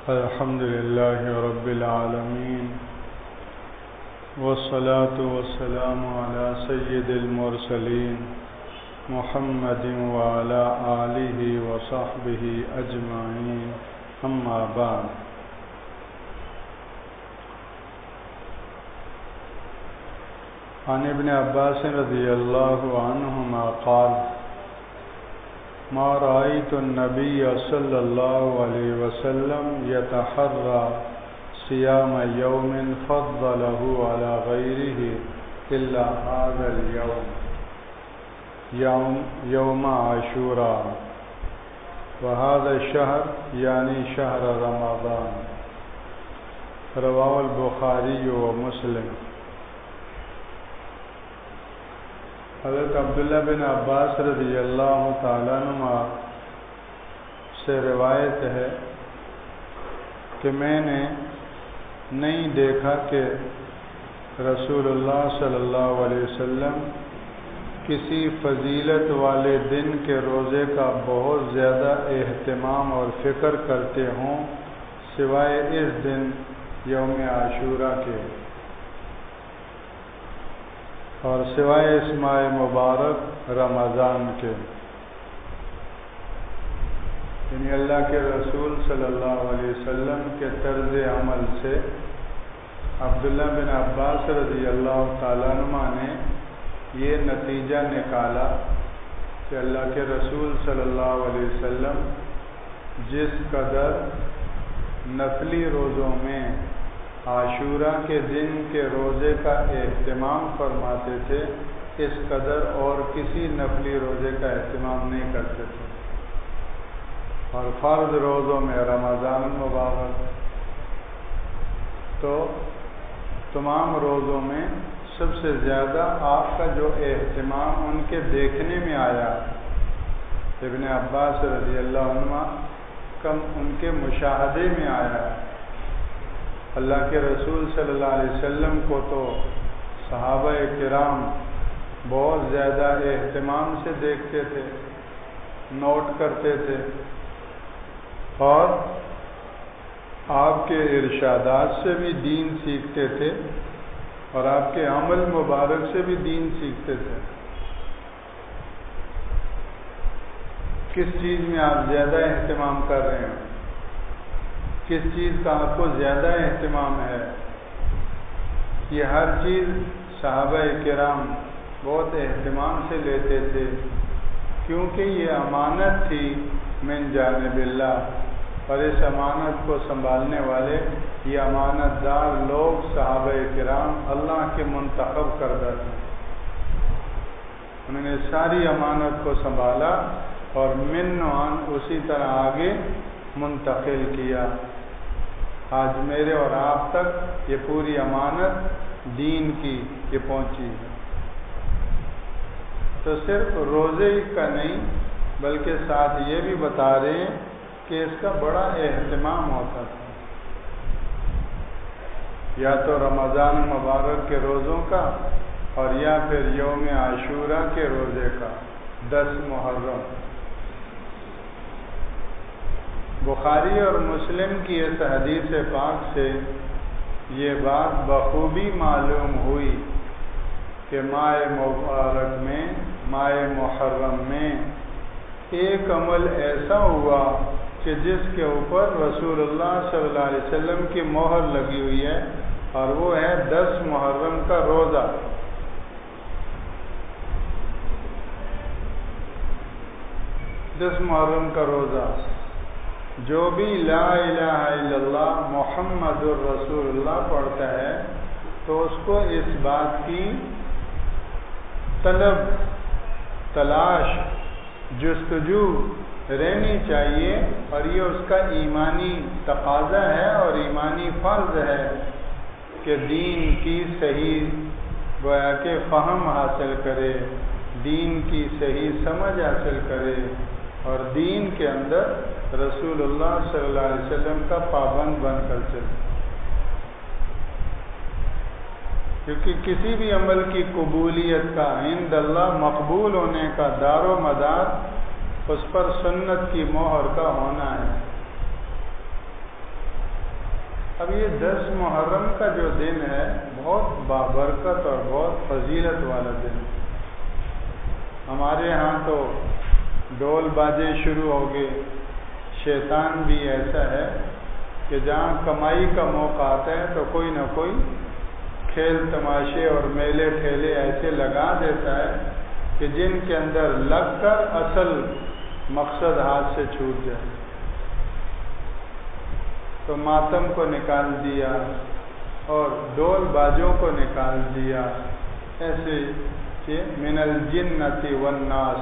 الحمد لله رب العالمين والصلاة والسلام على سيد المرسلين محمد وعلى آله وصحبه أجمعين أما بعد. عن ابن عباس رضي الله عنهما قال: ما رأيت النبي صلى الله عليه وسلم يتحرى صيام يوم فضله على غيره إلا هذا اليوم يوم عاشوراء، وهذا الشهر يعني شهر رمضان. رواه البخاري ومسلم. حضرت عبداللہ بن عباس رضی اللہ تعالیٰ عنہ سے روایت ہے کہ میں نے نہیں دیکھا کہ رسول اللہ صلی اللہ علیہ وسلم کسی فضیلت والے دن کے روزے کا بہت زیادہ اہتمام اور فکر کرتے ہوں سوائے اس دن یوم عاشوراء کے، اور سوائے اس ماہ مبارک رمضان کے. یعنی اللہ کے رسول صلی اللہ علیہ وسلم کے طرز عمل سے عبداللہ بن عباس رضی اللہ تعالیٰ عنہ نے یہ نتیجہ نکالا کہ اللہ کے رسول صلی اللہ علیہ وسلم جس قدر نفلی روزوں میں عاشوراء کے دن کے روزے کا اہتمام فرماتے تھے، اس قدر اور کسی نفلی روزے کا اہتمام نہیں کرتے تھے. اور فرض روزوں میں رمضان المبارک تو تمام روزوں میں سب سے زیادہ آپ کا جو اہتمام ان کے دیکھنے میں آیا، ابن عباس رضی اللہ عنہ کم ان کے مشاہدے میں آیا. اللہ کے رسول صلی اللہ علیہ وسلم کو تو صحابہ کرام بہت زیادہ اہتمام سے دیکھتے تھے، نوٹ کرتے تھے، اور آپ کے ارشادات سے بھی دین سیکھتے تھے اور آپ کے عمل مبارک سے بھی دین سیکھتے تھے. کس چیز میں آپ زیادہ اہتمام کر رہے ہیں؟ کس چیز کا آپ کو زیادہ اہتمام ہے؟ یہ ہر چیز صحابہ کرام بہت اہتمام سے لیتے تھے، کیونکہ یہ امانت تھی من جانب اللہ، اور اس امانت کو سنبھالنے والے یہ امانت دار لوگ صحابہ کرام اللہ کے منتخب کردہ تھے. انہوں نے ساری امانت کو سنبھالا اور من عن اسی طرح آگے منتقل کیا. آج میرے اور آپ تک یہ پوری امانت دین کی یہ پہنچی ہے. تو صرف روزے کا نہیں بلکہ ساتھ یہ بھی بتا رہے ہیں کہ اس کا بڑا اہتمام ہوتا تھا، یا تو رمضان مبارک کے روزوں کا اور یا پھر یوم عاشوراء کے روزے کا 10 محرم. بخاری اور مسلم کی اس حدیث پاک سے یہ بات بخوبی معلوم ہوئی کہ ماہ مبارک میں، ماہ محرم میں ایک عمل ایسا ہوا کہ جس کے اوپر رسول اللہ صلی اللہ علیہ وسلم کی مہر لگی ہوئی ہے، اور وہ ہے 10 محرم کا روزہ. 10 محرم کا روزہ. جو بھی لا الہ الا اللہ محمد الرسول اللہ پڑھتا ہے تو اس کو اس بات کی طلب، تلاش، جستجو رہنی چاہیے، اور یہ اس کا ایمانی تقاضا ہے اور ایمانی فرض ہے کہ دین کی صحیح گویا کہ فہم حاصل کرے، دین کی صحیح سمجھ حاصل کرے، اور دین کے اندر رسول اللہ صلی اللہ علیہ وسلم کا پابند بن کر چلے. کیونکہ کسی بھی عمل کی قبولیت کا عند اللہ مقبول ہونے کا دار و مدار اس پر سنت کی مہر کا ہونا ہے. اب یہ 10 محرم کا جو دن ہے بہت بابرکت اور بہت فضیلت والا دن. ہمارے ہاں تو ڈول باجے شروع ہو گئے. شیطان بھی ایسا ہے کہ جہاں کمائی کا موقع آتا ہے تو کوئی نہ کوئی کھیل تماشے اور میلے ٹھیلے ایسے لگا دیتا ہے کہ جن کے اندر لگ کر اصل مقصد ہاتھ سے چھوٹ جائے. تو ماتم کو نکال دیا اور ڈول باجوں کو نکال دیا. ایسے کہ من الجنۃ والناس،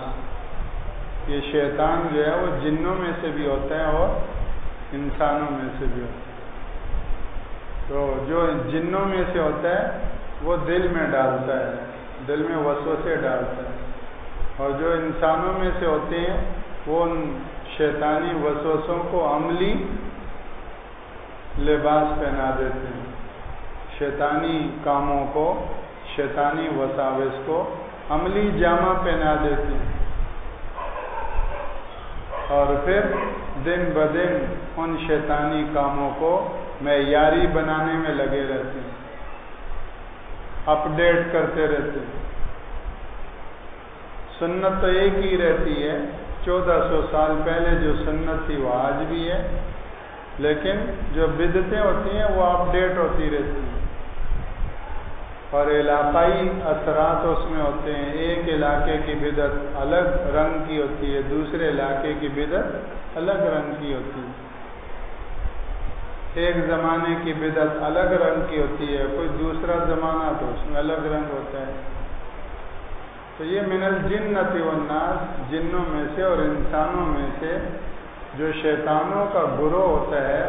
یہ شیطان جو ہے وہ جنوں میں سے بھی ہوتا ہے اور انسانوں میں سے بھی ہوتا ہے. تو جو جنوں میں سے ہوتا ہے وہ دل میں ڈالتا ہے، دل میں وسوسے ڈالتا ہے، اور جو انسانوں میں سے ہوتے ہیں وہ ان شیطانی وسوسوں کو عملی لباس پہنا دیتے ہیں. شیطانی کاموں کو، شیطانی وساوس کو عملی جامہ پہنا دیتے ہیں، اور پھر دن بدن ان شیطانی کاموں کو معیاری بنانے میں لگے رہتے ہیں، اپ ڈیٹ کرتے رہتے ہیں. سنت تو ایک ہی رہتی ہے، 1400 سال پہلے جو سنت تھی وہ آج بھی ہے، لیکن جو بدعتیں ہوتی ہیں وہ اپ ڈیٹ ہوتی رہتی ہیں، اور علاقائی اثرات اس میں ہوتے ہیں. ایک علاقے کی بدعت الگ رنگ کی ہوتی ہے، دوسرے علاقے کی بدعت الگ رنگ کی ہوتی ہے. ایک زمانے کی بدعت الگ رنگ کی ہوتی ہے، کوئی دوسرا زمانہ تو اس میں الگ رنگ ہوتا ہے. تو یہ من الجنۃ والناس، جنوں میں سے اور انسانوں میں سے جو شیطانوں کا گروہ ہوتا ہے،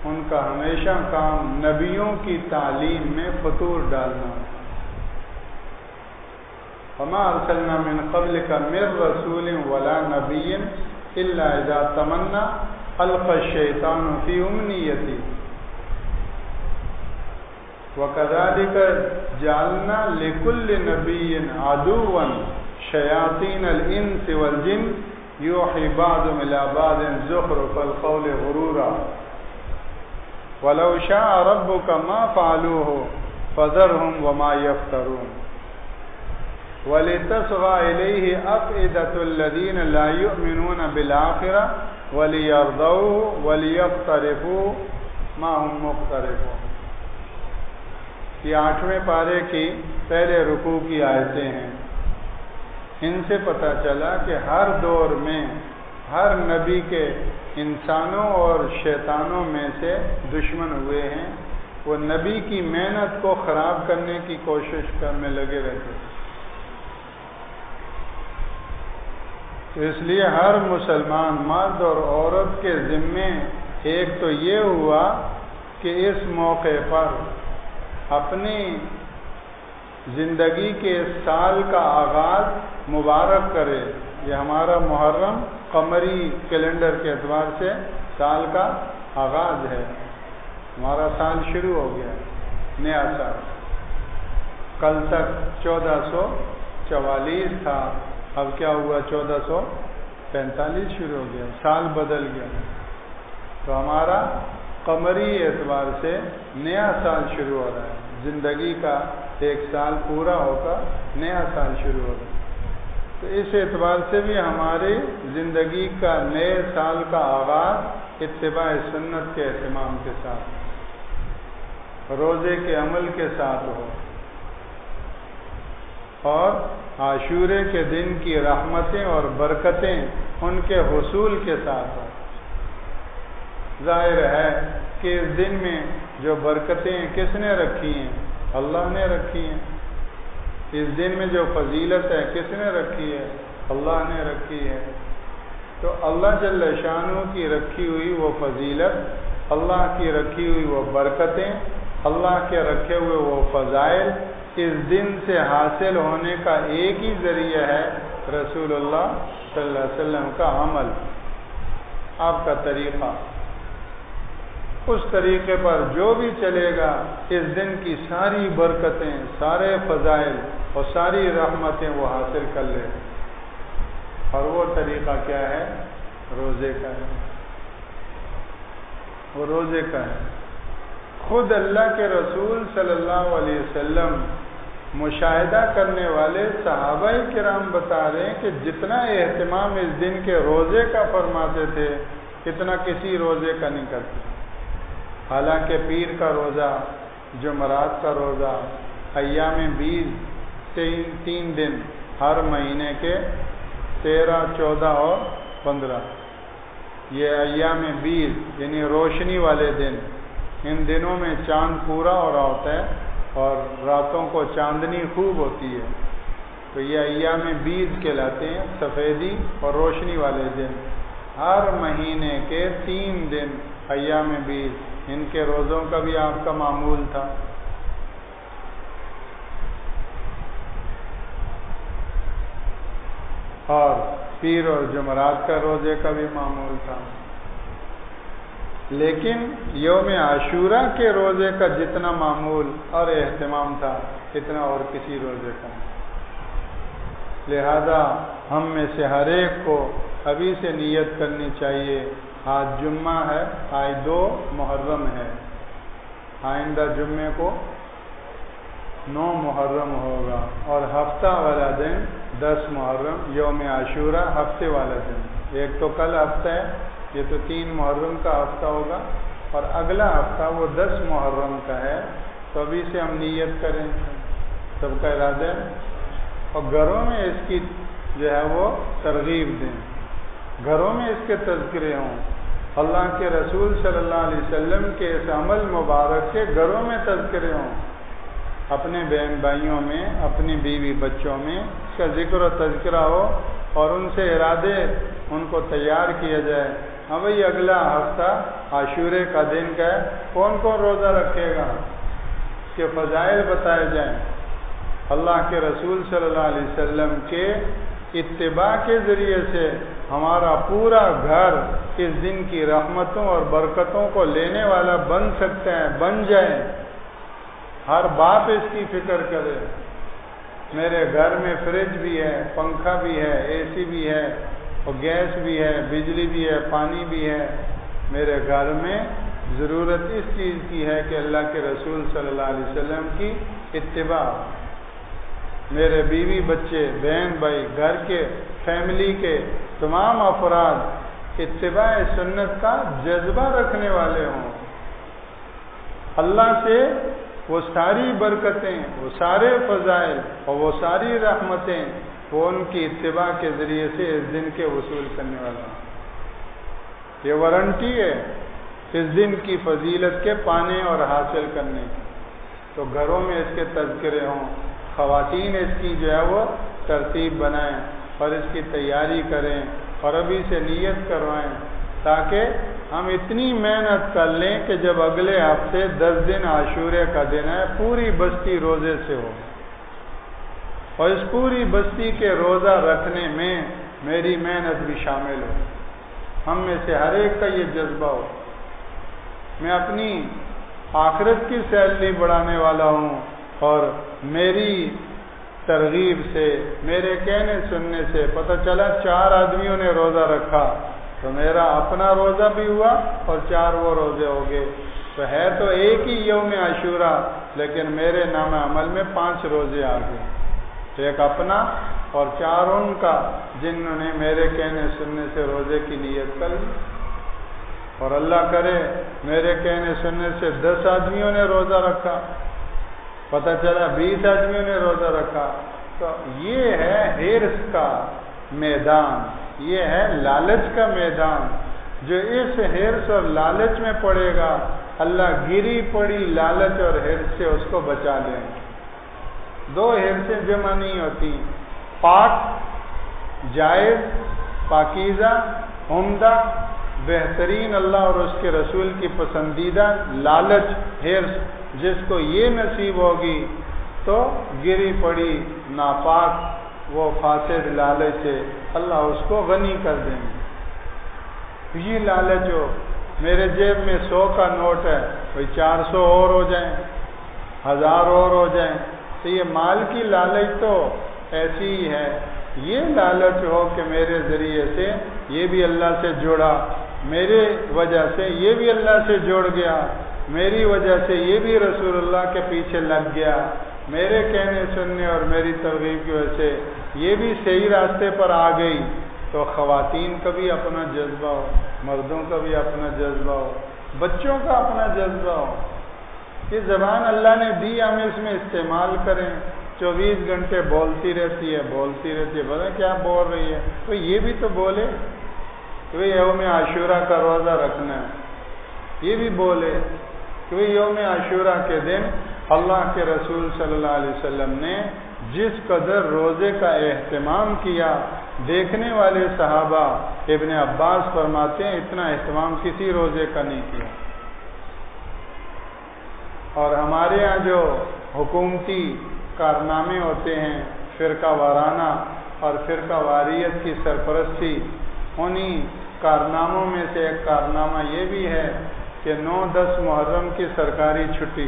ان کا ہمیشہ کام نبیوں کی تعلیم میں فطور ڈالنا. وما ارسلنا من قبلک من رسول ولا نبی الا اذا تمنى القى الشیطان فی امنیتہ وَكَذَلِكَ جَعَلْنَا لِكُلِّ نَبِيٍّ عَدُوًّا شَيَاطِينَ الْإِنسِ وَالْجِنِّ يُوحِي بَعْضُهُمْ إِلَى بَعْضٍ زُخْرُفَ الْقَوْلِ غُرُورًا وَلَوْ شَاءَ رَبُّكَ مَا فَعَلُوهُ فَذَرْهُمْ وَمَا يَفْتَرُونَ وَلِتَصْغَى إِلَيْهِ أَفْئِدَةُ الَّذِينَ لَا يُؤْمِنُونَ بِالْآخِرَةِ وَلِيَرْضَوْهُ وَلِيَقْتَرِفُوا مَا هُمْ مُقْتَرِفُونَ. یہ 8ویں پارے کی پہلے رکوع کی آیتیں ہیں. ان سے پتہ چلا کہ ہر دور میں ہر نبی کے انسانوں اور شیطانوں میں سے دشمن ہوئے ہیں. وہ نبی کی محنت کو خراب کرنے کی کوشش میں لگے رہتے. تو اس لیے ہر مسلمان مرد اور عورت کے ذمے ایک تو یہ ہوا کہ اس موقع پر اپنی زندگی کے سال کا آغاز مبارک کرے. یہ ہمارا محرم قمری کیلنڈر کے اعتبار سے سال کا آغاز ہے. ہمارا سال شروع ہو گیا، نیا سال. کل تک 1444 تھا، اب کیا ہوا 1445 شروع ہو گیا، سال بدل گیا. تو ہمارا قمری اعتبار سے نیا سال شروع ہو رہا ہے. زندگی کا ایک سال پورا ہوگا، نیا سال شروع ہوگا. تو اس اعتبار سے بھی ہماری زندگی کا نئے سال کا آغاز اتباع سنت کے اہتمام کے ساتھ، روزے کے عمل کے ساتھ ہو، اور عاشورے کے دن کی رحمتیں اور برکتیں ان کے حصول کے ساتھ ہو. ظاہر ہے کہ اس دن میں جو برکتیں کس نے رکھی ہیں؟ اللہ نے رکھی ہیں. اس دن میں جو فضیلت ہے کس نے رکھی ہے؟ اللہ نے رکھی ہے. تو اللہ جل شانہ کی رکھی ہوئی وہ فضیلت، اللہ کی رکھی ہوئی وہ برکتیں، اللہ کے رکھے ہوئے وہ فضائل اس دن سے حاصل ہونے کا ایک ہی ذریعہ ہے رسول اللہ صلی اللہ علیہ وسلم کا عمل، آپ کا طریقہ. اس طریقے پر جو بھی چلے گا اس دن کی ساری برکتیں، سارے فضائل اور ساری رحمتیں وہ حاصل کر لے. اور وہ طریقہ کیا ہے؟ روزے کا ہے. وہ روزے کا ہے. خود اللہ کے رسول صلی اللہ علیہ وسلم مشاہدہ کرنے والے صحابہ کرام بتا رہے ہیں کہ جتنا اہتمام اس دن کے روزے کا فرماتے تھے اتنا کسی روزے کا نہیں کرتے. حالانکہ پیر کا روزہ، جمعرات کا روزہ، ایام بیز 3 دن ہر مہینے کے 13، 14 اور 15، یہ ایام بیز یعنی روشنی والے دن، ان دنوں میں چاند پورا ہو رہا ہوتا ہے اور راتوں کو چاندنی خوب ہوتی ہے، تو یہ ایام بیز کہلاتے ہیں، سفیدی اور روشنی والے دن. ہر مہینے کے 3 دن ایام بیز، ان کے روزوں کا بھی آپ کا معمول تھا. اور پیر اور جمعرات کا روزے کا بھی معمول تھا. لیکن یوم عاشورہ کے روزے کا جتنا معمول اور اہتمام تھا اتنا اور کسی روزے کا نہیں. لہذا ہم میں سے ہر ایک کو ابھی سے نیت کرنی چاہیے. آج جمعہ ہے، آج 2 محرم ہے، آئندہ جمعے کو 9 محرم ہوگا، اور ہفتہ والا دن 10 محرم یوم عاشورہ ہفتے والا دن. ایک تو کل ہفتہ ہے، یہ تو 3 محرم کا ہفتہ ہوگا، اور اگلا ہفتہ وہ 10 محرم کا ہے. تو ابھی سے ہم نیت کریں، سب کا ارادہ ہے، اور گھروں میں اس کی جو ہے وہ ترغیب دیں، گھروں میں اس کے تذکرے ہوں. اللہ کے رسول صلی اللہ علیہ وسلم کے اس عمل مبارک کے گھروں میں تذکرے ہوں. اپنے بہن بھائیوں میں، اپنی بیوی بچوں میں اس کا ذکر و تذکرہ ہو، اور ان سے ارادے ان کو تیار کیا جائے. ہاں بھائی اگلا ہفتہ عاشورے کا دن کا ہے، کون کون روزہ رکھے گا، اس کے فضائل بتائے جائیں. اللہ کے رسول صلی اللہ علیہ وسلم کے اتباع کے ذریعے سے ہمارا پورا گھر اس دن کی رحمتوں اور برکتوں کو لینے والا بن سکتا ہے، بن جائے. ہر باپ اس کی فکر کرے. میرے گھر میں فریج بھی ہے، پنکھا بھی ہے، اے سی بھی ہے، اور گیس بھی ہے، بجلی بھی ہے، پانی بھی ہے. میرے گھر میں ضرورت اس چیز کی ہے کہ اللہ کے رسول صلی اللہ علیہ وسلم کی اتباع. میرے بیوی بچے، بہن بھائی، گھر کے فیملی کے تمام افراد اتباع سنت کا جذبہ رکھنے والے ہوں. اللہ سے وہ ساری برکتیں، وہ سارے فضائل اور وہ ساری رحمتیں وہ ان کی اتباع کے ذریعے سے اس دن کے وصول کرنے والا ہوں. یہ وارنٹی ہے اس دن کی فضیلت کے پانے اور حاصل کرنے کی. تو گھروں میں اس کے تذکرے ہوں. خواتین اس کی جو ہے وہ ترتیب بنائیں اور اس کی تیاری کریں، اور ابھی سے نیت کروائیں، تاکہ ہم اتنی محنت کر لیں کہ جب اگلے ہفتے 10 دن عاشورے کا دن ہے پوری بستی روزے سے ہو، اور اس پوری بستی کے روزہ رکھنے میں میری محنت بھی شامل ہو. ہم میں سے ہر ایک کا یہ جذبہ ہو. میں اپنی آخرت کی سیلری بڑھانے والا ہوں، اور میری ترغیب سے، میرے کہنے سننے سے پتہ چلا 4 آدمیوں نے روزہ رکھا، تو میرا اپنا روزہ بھی ہوا اور 4 وہ روزے ہو گئے. تو ہے تو ایک ہی یوم عاشورہ، لیکن میرے نام عمل میں 5 روزے آ گئے. ایک اپنا اور 4 ان کا جنہوں نے میرے کہنے سننے سے روزے کی نیت کر لی. اور اللہ کرے میرے کہنے سننے سے 10 آدمیوں نے روزہ رکھا، پتہ چلا 20 آدمیوں نے روزہ رکھا. تو یہ ہے حرص کا میدان، یہ ہے لالچ کا میدان. جو اس حرص اور لالچ میں پڑے گا، اللہ گری پڑی لالچ اور حرص سے اس کو بچا لیں. 2 حرصیں جمع نہیں ہوتی. پاک، جائز، پاکیزہ، عمدہ، بہترین، اللہ اور اس کے رسول کی پسندیدہ لالچ، حرص، جس کو یہ نصیب ہوگی تو گری پڑی ناپاک وہ فاسد لالچ سے اللہ اس کو غنی کر دیں گے. یہ لالچ ہو، میرے جیب میں 100 کا نوٹ ہے، بھائی 400 اور ہو جائیں، 1000 اور ہو جائیں. تو یہ مال کی لالچ تو ایسی ہی ہے. یہ لالچ ہو کہ میرے ذریعے سے یہ بھی اللہ سے جوڑا، میرے وجہ سے یہ بھی اللہ سے جوڑ گیا، میری وجہ سے یہ بھی رسول اللہ کے پیچھے لگ گیا، میرے کہنے سننے اور میری ترغیب کی وجہ سے یہ بھی صحیح راستے پر آ گئی، تو خواتین کا بھی اپنا جذبہ ہو، مردوں کا بھی اپنا جذبہ ہو، بچوں کا اپنا جذبہ ہو۔ یہ زبان اللہ نے دی، ہم اس میں استعمال کریں۔ 24 گھنٹے بولتی رہتی ہے، پتہ کیا بول رہی ہے، تو یہ بھی تو بولے کہ یوم عاشورہ کا روزہ رکھنا ہے، یہ بھی بولے کہ یوم عاشورہ کے دن اللہ کے رسول صلی اللہ علیہ وسلم نے جس قدر روزے کا اہتمام کیا، دیکھنے والے صحابہ ابن عباس فرماتے ہیں اتنا اہتمام کسی روزے کا نہیں کیا۔ اور ہمارے یہاں جو حکومتی کارنامے ہوتے ہیں، فرقہ وارانہ اور فرقہ واریت کی سرپرستی، انہی کارناموں میں سے ایک کارنامہ یہ بھی ہے کہ 9-10 محرم کی سرکاری چھٹی۔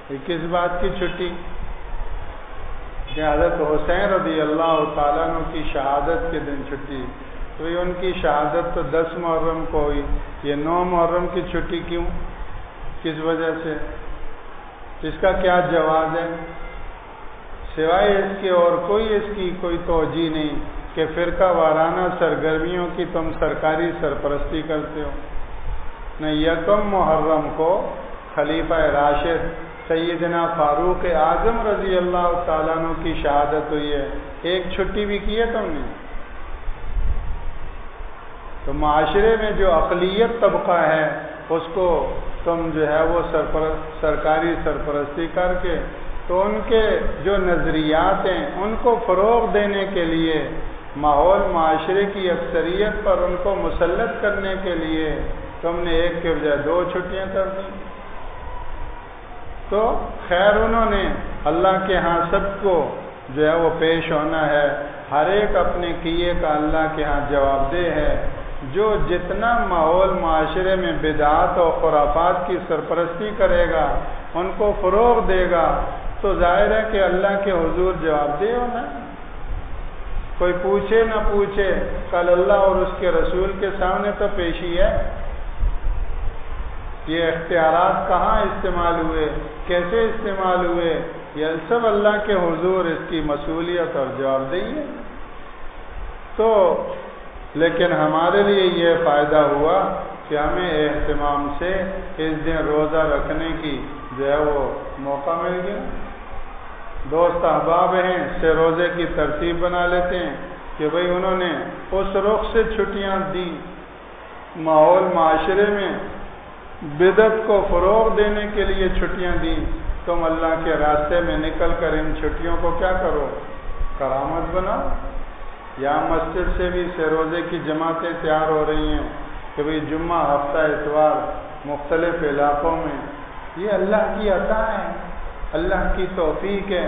یہ کس بات کی چھٹی؟ کہ حضرت حسین رضی اللہ تعالیٰ عنہ کی شہادت کے دن چھٹی، تو یہ ان کی شہادت تو 10 محرم کو ہوئی، یہ 9 محرم کی چھٹی کیوں؟ کس وجہ سے؟ اس کا کیا جواز ہے؟ سوائے اس کے اور کوئی اس کی کوئی توجہ نہیں کہ فرقہ وارانہ سرگرمیوں کی تم سرکاری سرپرستی کرتے ہو۔ نہ 1 محرم کو خلیفہ راشد سیدنا فاروق اعظم رضی اللہ تعالیٰ عنہ کی شہادت ہوئی ہے، ایک چھٹی بھی کی ہے تم نے؟ تو معاشرے میں جو اقلیت طبقہ ہے اس کو تم جو ہے وہ سرکاری سرپرستی کر کے، تو ان کے جو نظریات ہیں ان کو فروغ دینے کے لیے، ماحول معاشرے کی اکثریت پر ان کو مسلط کرنے کے لیے تم نے ایک کے بجائے 2 چھٹیاں کر دیں۔ تو خیر انہوں نے اللہ کے ہاں سب کو جو ہے وہ پیش ہونا ہے، ہر ایک اپنے کیے کا اللہ کے ہاں جواب دہ ہے۔ جو جتنا ماحول معاشرے میں بدعات اور خرافات کی سرپرستی کرے گا، ان کو فروغ دے گا، تو ظاہر ہے کہ اللہ کے حضور جواب دہ ہونا ہے۔ کوئی پوچھے نہ پوچھے، کل اللہ اور اس کے رسول کے سامنے تو پیشی ہے۔ یہ اختیارات کہاں استعمال ہوئے، کیسے استعمال ہوئے، یہ سب اللہ کے حضور اس کی مسئولیت اور جواب دہی ہے۔ تو لیکن ہمارے لیے یہ فائدہ ہوا کہ ہمیں اہتمام سے اس دن روزہ رکھنے کی جو ہے وہ موقع مل گیا۔ دوست احباب ہیں سے روزے کی ترتیب بنا لیتے ہیں کہ بھئی انہوں نے اس رخ سے چھٹیاں دی، ماحول معاشرے میں بدعت کو فروغ دینے کے لیے چھٹیاں دی، تم اللہ کے راستے میں نکل کر ان چھٹیوں کو کیا کرو؟ کرامت بناؤ۔ یہاں مسجد سے بھی سے روزے کی جماعتیں تیار ہو رہی ہیں کہ بھئی جمعہ، ہفتہ، اتوار مختلف علاقوں میں، یہ اللہ کی عطا ہے، اللہ کی توفیق ہے،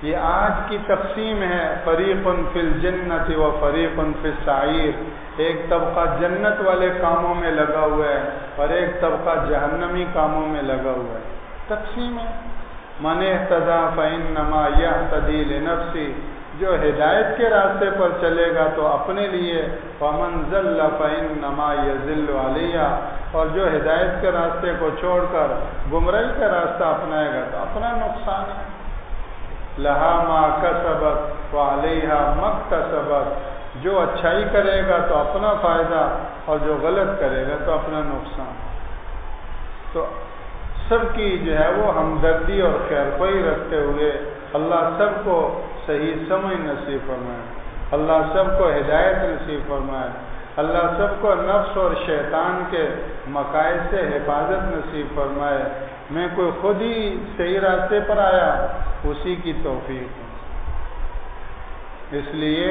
یہ آج کی تقسیم ہے۔ فریق فی الجنت و فریق فی السعیر، ایک طبقہ جنت والے کاموں میں لگا ہوا ہے اور ایک طبقہ جہنمی کاموں میں لگا ہوا ہے، تقسیم ہے۔ من اہتدی فانما یہتدی لنفسہ، جو ہدایت کے راستے پر چلے گا تو اپنے لیے، ومن ضل فانما یضل علیہ، اور جو ہدایت کے راستے کو چھوڑ کر گمراہی کا راستہ اپنائے گا تو اپنا نقصان ہے۔ لہا ما کسبت وعلیہا ما اکتسبت، جو اچھائی کرے گا تو اپنا فائدہ اور جو غلط کرے گا تو اپنا نقصان۔ تو سب کی جو ہے وہ ہمدردی اور خیرخواہی رکھتے ہوئے اللہ سب کو صحیح سمجھ نصیب فرمائے، اللہ سب کو ہدایت نصیب فرمائے، اللہ سب کو نفس اور شیطان کے مقاصد سے حفاظت نصیب فرمائے۔ میں کوئی خود ہی صحیح راستے پر آیا، اسی کی توفیق ہے۔ اس لیے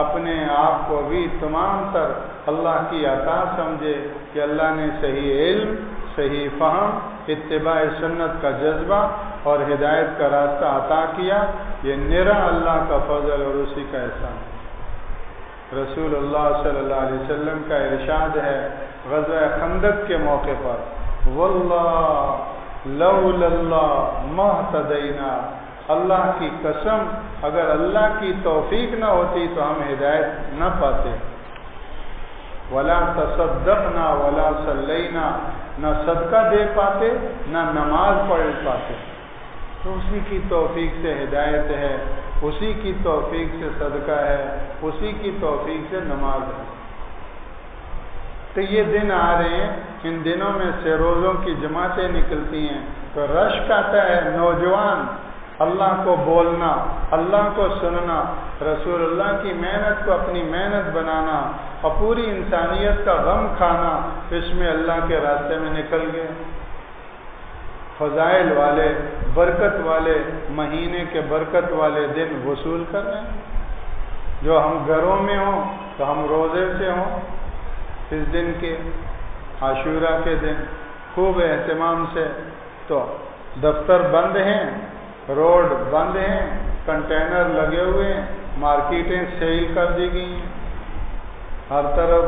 اپنے آپ کو بھی تمام تر اللہ کی عطا سمجھے کہ اللہ نے صحیح علم، صحیح فہم، اتباع سنت کا جذبہ اور ہدایت کا راستہ عطا کیا، یہ نرا اللہ کا فضل اور اسی کا احسان ہے۔ رسول اللہ صلی اللہ علیہ وسلم کا ارشاد ہے غزوہ خندق کے موقع پر، واللہ لولا اللہ ما اہتدینا، اللہ کی قسم اگر اللہ کی توفیق نہ ہوتی تو ہم ہدایت نہ پاتے۔ ولا تصدقنا ولا صلینا، نہ صدقہ دے پاتے نہ نماز پڑھ پاتے۔ تو اسی کی توفیق سے ہدایت ہے، اسی کی توفیق سے صدقہ ہے، اسی کی توفیق سے نماز ہے۔ تو یہ دن آ رہے ہیں، ان دنوں میں سے روزوں کی جماعتیں نکلتی ہیں، تو رشک آتا ہے، نوجوان اللہ کو بولنا، اللہ کو سننا، رسول اللہ کی محنت کو اپنی محنت بنانا اور پوری انسانیت کا غم کھانا، اس میں اللہ کے راستے میں نکل گئے۔ فضائل والے، برکت والے مہینے کے برکت والے دن وصول کر رہے ہیں۔ جو ہم گھروں میں ہوں تو ہم روزے سے ہوں، اس دن کے عاشورہ کے دن خوب اہتمام سے۔ تو دفتر بند ہیں، روڈ بند ہیں، کنٹینر لگے ہوئے ہیں، مارکیٹیں سیل کر دی گئی ہیں، ہر طرف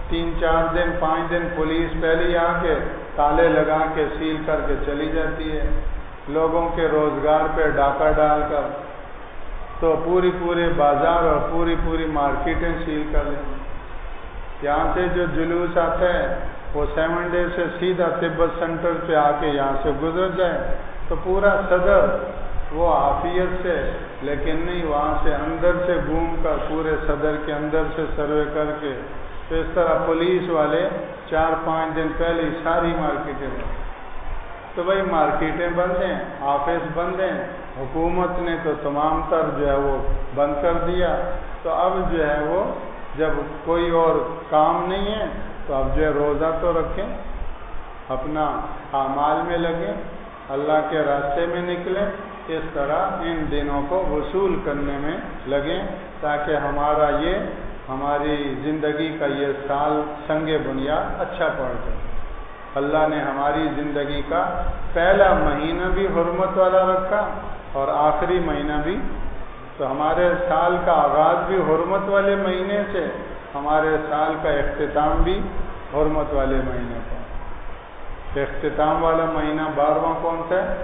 3-4 دن 5 دن پولیس پہلے آ کے تالے لگا کے سیل کر کے چلی جاتی ہے، لوگوں کے روزگار پہ ڈاکہ ڈال کر، تو پورے بازار اور پوری مارکیٹیں سیل کر لیں۔ یہاں سے جو جلوس آتا ہے وہ 7 ڈے سے سیدھا تبت سینٹر پہ آ کے یہاں سے گزر جائے تو پورا صدر وہ عافیت سے، لیکن نہیں، وہاں سے اندر سے گھوم کر پورے صدر کے اندر سے سروے کر کے، تو اس طرح پولیس والے 4-5 دن پہلے ساری مارکیٹیں بند۔ تو بھائی مارکیٹیں بند ہیں، آفس بند ہیں، حکومت نے تو تمام تر جو ہے وہ بند کر دیا، تو اب جو ہے وہ جب کوئی اور کام نہیں ہے تو اب جو ہے روزہ تو رکھیں، اپنا اعمال میں لگیں، اللہ کے راستے میں نکلیں، اس طرح ان دنوں کو وصول کرنے میں لگیں تاکہ ہماری زندگی کا یہ سال سنگ بنیاد اچھا پڑ جائے۔ اللہ نے ہماری زندگی کا پہلا مہینہ بھی حرمت والا رکھا اور آخری مہینہ بھی، تو ہمارے سال کا آغاز بھی حرمت والے مہینے سے، ہمارے سال کا اختتام بھی حرمت والے مہینے کا۔ اختتام والا مہینہ 12واں کون سا ہے؟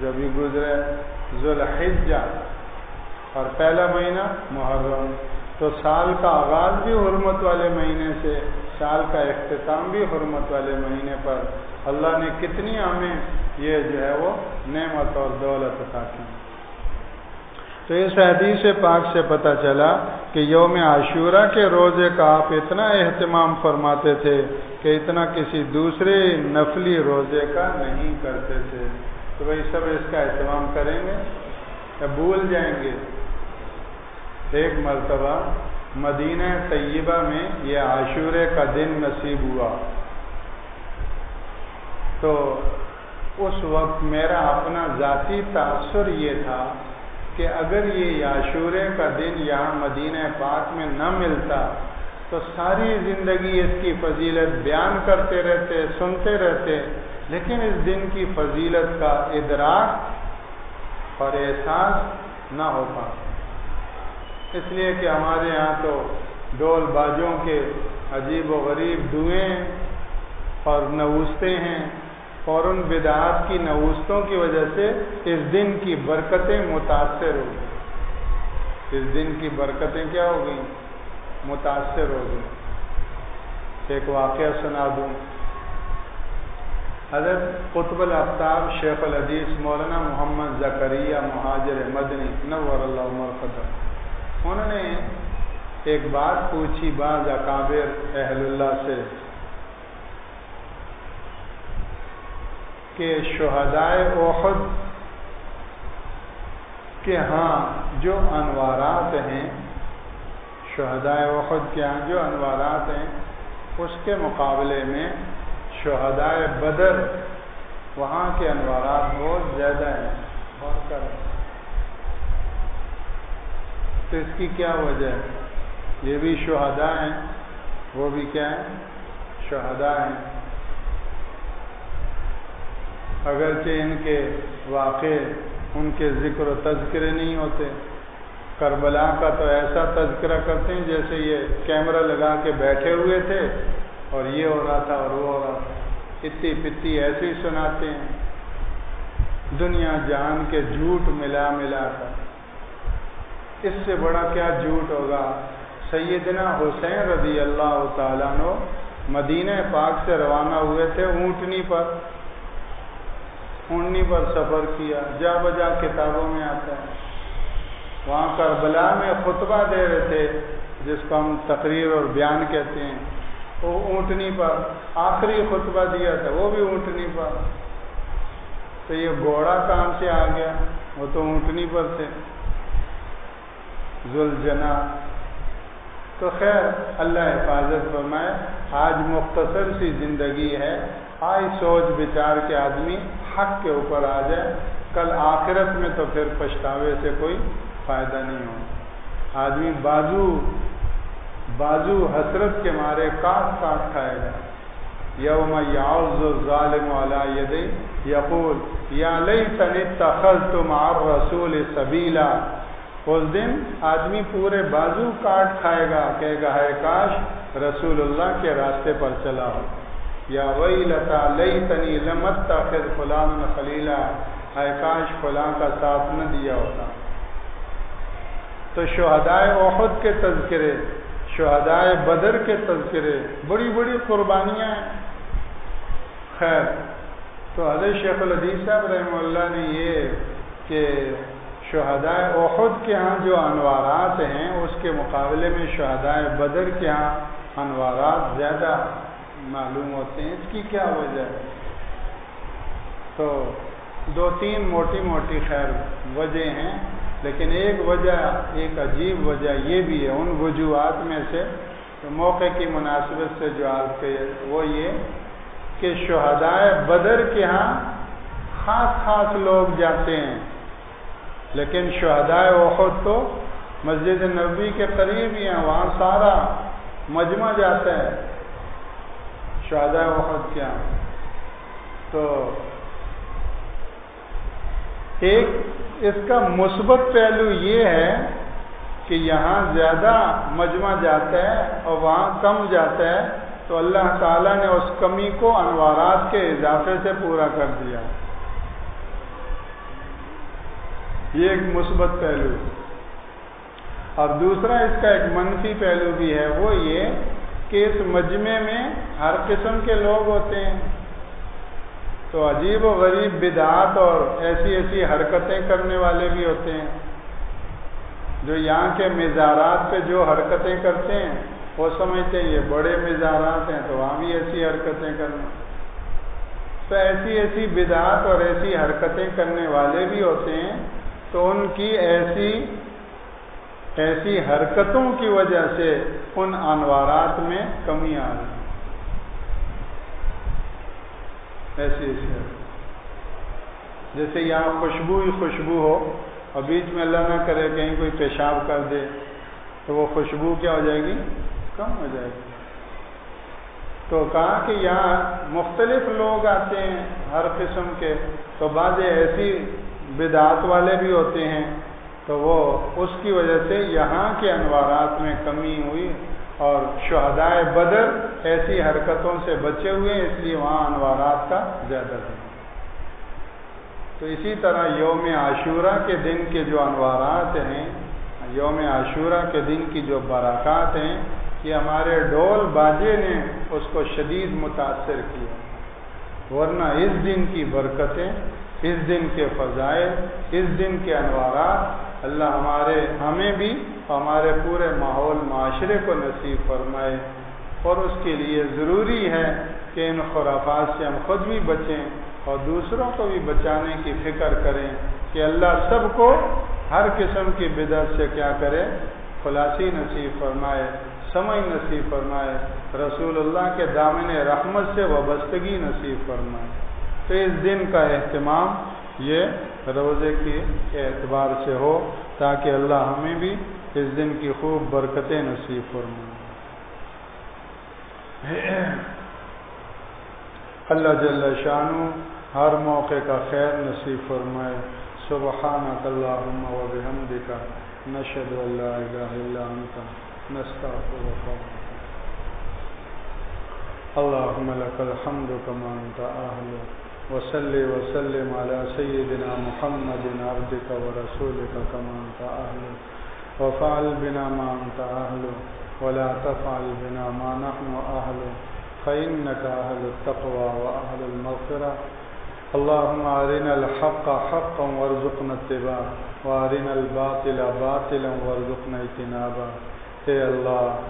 جو بھی گزرے ذوالحجہ، اور پہلا مہینہ محرم۔ تو سال کا آغاز بھی حرمت والے مہینے سے، سال کا اختتام بھی حرمت والے مہینے پر اللہ نے کتنی ہمیں یہ جو ہے وہ نعمت اور دولت عطا کی۔ تو اس حدیث پاک سے پتہ چلا کہ یوم عاشورہ کے روزے کا آپ اتنا اہتمام فرماتے تھے کہ اتنا کسی دوسرے نفلی روزے کا نہیں کرتے تھے۔ تو بھائی سب اس کا اہتمام کریں گے یا بھول جائیں گے؟ ایک مرتبہ مدینہ طیبہ میں یہ عاشورے کا دن نصیب ہوا، تو اس وقت میرا اپنا ذاتی تاثر یہ تھا کہ اگر یہ عاشورے کا دن یہاں مدینہ پاک میں نہ ملتا تو ساری زندگی اس کی فضیلت بیان کرتے رہتے، سنتے رہتے، لیکن اس دن کی فضیلت کا ادراک اور احساس نہ ہو پاتا، اس لیے کہ ہمارے یہاں تو ڈول باجوں کے عجیب و غریب دعائیں اور نوستیں ہیں، اور ان بدعات کی نوستوں کی وجہ سے اس دن کی برکتیں متاثر ہو گئی۔ اس دن کی برکتیں کیا ہو گئی؟ متاثر ہو گئی۔ ایک واقعہ سنا دوں۔ حضرت قطب الافطاب شیخ الحدیث مولانا محمد زکریا مہاجر مدنی نور اللہ مرقدہ، انہوں نے ایک بات پوچھی بعض اکابر اہل اللہ سے کہ شہدائے احد کے ہاں جو انوارات ہیں، شہدائے احد کے ہاں جو انوارات ہیں، اس کے مقابلے میں شہدائے بدر وہاں کے انوارات بہت زیادہ ہیں، بہت کم۔ تو اس کی کیا وجہ ہے؟ یہ بھی شہداء ہیں، وہ بھی کیا ہیں؟ شہداء ہیں، اگرچہ ان کے واقع، ان کے ذکر و تذکرے نہیں ہوتے۔ کربلا کا تو ایسا تذکرہ کرتے ہیں جیسے یہ کیمرہ لگا کے بیٹھے ہوئے تھے اور یہ ہو رہا تھا اور وہ ہو رہا تھا، اتنی پتی ایسے ہی سناتے ہیں، دنیا جہان کے جھوٹ ملا ملا کر۔ اس سے بڑا کیا جھوٹ ہوگا؟ سیدنا حسین رضی اللہ تعالیٰ عنہ مدینہ پاک سے روانہ ہوئے تھے اونٹنی پر سفر کیا، جا بجا کتابوں میں آتا ہے۔ وہاں کربلا میں خطبہ دے رہے تھے، جس کو ہم تقریر اور بیان کہتے ہیں، وہ اونٹنی پر آخری خطبہ دیا تھا، وہ بھی اونٹنی پر۔ تو یہ گھوڑا کہاں سے آ گیا؟ وہ تو اونٹنی پر تھے، ذوالجناح۔ تو خیر اللہ حفاظت فرمائے۔ آج مختصر سی زندگی ہے، آج سوچ بچار کے آدمی حق کے اوپر آ جائے، کل آخرت میں تو پھر پچھتاوے سے کوئی فائدہ نہیں ہو۔ آدمی بازو حسرت کے مارے کاٹ کھائے گا۔ یوم یعض الظالم علی یدیہ یقول یا لیتنی اتخذت مع الرسول سبیلا۔ اس دن آدمی پورے بازو کاٹ کھائے گا، کہے گا ہے کاش رسول اللہ کے راستے پر چلا ہو۔ یا ویلتا لیتنی لم اتخذ فلانا خلیلا، ہے کاش فلاں کا ساتھ نہ دیا ہوتا۔ تو شہدائے احد کے تذکرے، شہدائے بدر کے تذکرے، بڑی بڑی قربانیاں ہیں۔ خیر تو حضرت شیخ الحدیث صاحب رحمہ اللہ نے یہ کہ شہدائے احد کے ہاں جو انوارات ہیں اس کے مقابلے میں شہدائے بدر کے ہاں انوارات زیادہ معلوم ہوتے ہیں۔ اس کی کیا وجہ ہے؟ تو دو تین موٹی خیر وجہ ہیں، لیکن ایک وجہ، ایک عجیب وجہ یہ بھی ہے ان وجوہات میں سے موقع کی مناسبت سے جو آپ کے وہ یہ کہ شہدائے بدر کے ہاں خاص لوگ جاتے ہیں، لیکن شہدائے احد تو مسجد نبوی کے قریب ہی ہیں، وہاں سارا مجمع جاتا ہے شہدائے احد کیا۔ تو ایک اس کا مثبت پہلو یہ ہے کہ یہاں زیادہ مجمع جاتا ہے اور وہاں کم جاتا ہے، تو اللہ تعالیٰ نے اس کمی کو انوارات کے اضافے سے پورا کر دیا۔ یہ ایک مثبت پہلو۔ اور دوسرا اس کا ایک منفی پہلو بھی ہے، وہ یہ کہ اس مجمع میں ہر قسم کے لوگ ہوتے ہیں، تو عجیب و غریب بدعات اور ایسی حرکتیں کرنے والے بھی ہوتے ہیں۔ جو یہاں کے مزارات پہ جو حرکتیں کرتے ہیں وہ سمجھتے ہیں یہ بڑے مزارات ہیں تو وہاں بھی ایسی حرکتیں کرنا۔ تو ایسی بدعات اور ایسی حرکتیں کرنے والے بھی ہوتے ہیں، تو ان کی ایسی حرکتوں کی وجہ سے ان انوارات میں کمی آ رہی ہے۔ ایسی جیسے یہاں خوشبو ہو اور بیچ میں اللہ نہ کرے کہیں کوئی پیشاب کر دے تو وہ خوشبو کیا ہو جائے گی؟ کم ہو جائے گی۔ تو کہا کہ یہاں مختلف لوگ آتے ہیں ہر قسم کے، تو بعض ایسی بدعات والے بھی ہوتے ہیں، تو وہ اس کی وجہ سے یہاں کے انوارات میں کمی ہوئی، اور شہدائے بدر ایسی حرکتوں سے بچے ہوئے اس لیے وہاں انوارات کا زیادہ ہے۔ تو اسی طرح یوم عاشورہ کے دن کے جو انوارات ہیں، یوم عاشورہ کے دن کی جو برکات ہیں، یہ ہمارے ڈول باجے نے اس کو شدید متاثر کیا، ورنہ اس دن کی برکتیں، اس دن کے فضائل، اس دن کے انوارات اللہ ہمیں بھی ہمارے پورے ماحول معاشرے کو نصیب فرمائے۔ اور اس کے لیے ضروری ہے کہ ان خرافات سے ہم خود بھی بچیں اور دوسروں کو بھی بچانے کی فکر کریں کہ اللہ سب کو ہر قسم کی بدعت سے کیا کرے؟ خلاصی نصیب فرمائے، سمجھ نصیب فرمائے، رسول اللہ کے دامن رحمت سے وابستگی نصیب فرمائے۔ تو اس دن کا اہتمام یہ روزے کے اعتبار سے ہو تاکہ اللہ ہمیں بھی اس دن کی خوب برکتیں نصیب فرمائے۔ اللہ جل شانہ ہر موقع کا خیر نصیب فرمائے۔ سبحانک اللہم و بحمدک نشہد ان لا الہ الا انت نستغفرک اللہم لک الحمد کما انت اہل وصلی وسلم علی سیدنا محمد عبدک ورسولک کما انت اہل وفعل بنا ما انت اہل ولا تفعل بنا ما نحن أهله فإنك أهل التقوى وأهل المغفرة اللهم أرنا الحق حقا وارزقنا اتباعه وأرنا الباطل باطلا وارزقنا اجتنابه۔ اے اللہ،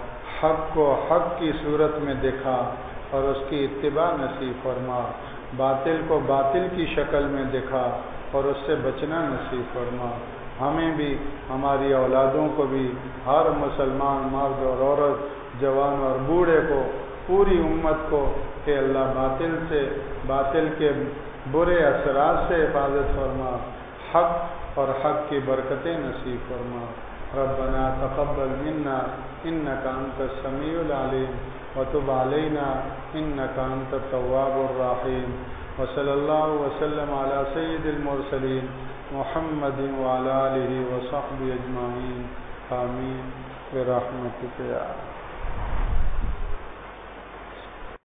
حق کو حق کی صورت میں دکھا اور اس کی اتباع نصیب فرما، باطل کو باطل کی شکل میں دکھا اور اس سے بچنا نصیب فرما۔ ہمیں بھی، ہماری اولادوں کو بھی، ہر مسلمان مرد اور عورت، جوان اور بوڑھے کو، پوری امت کو کہ اللہ باطل سے، باطل کے برے اثرات سے حفاظت فرما، حق اور حق کی برکتیں نصیب فرما۔ ربنا تقبل منا انك انت السميع العليم وتب علينا انك انت التواب الرحيم وصلى الله وسلم على سيد المرسلين محمد وعلى آله وصحبه اجمعين آمين برحمتك يا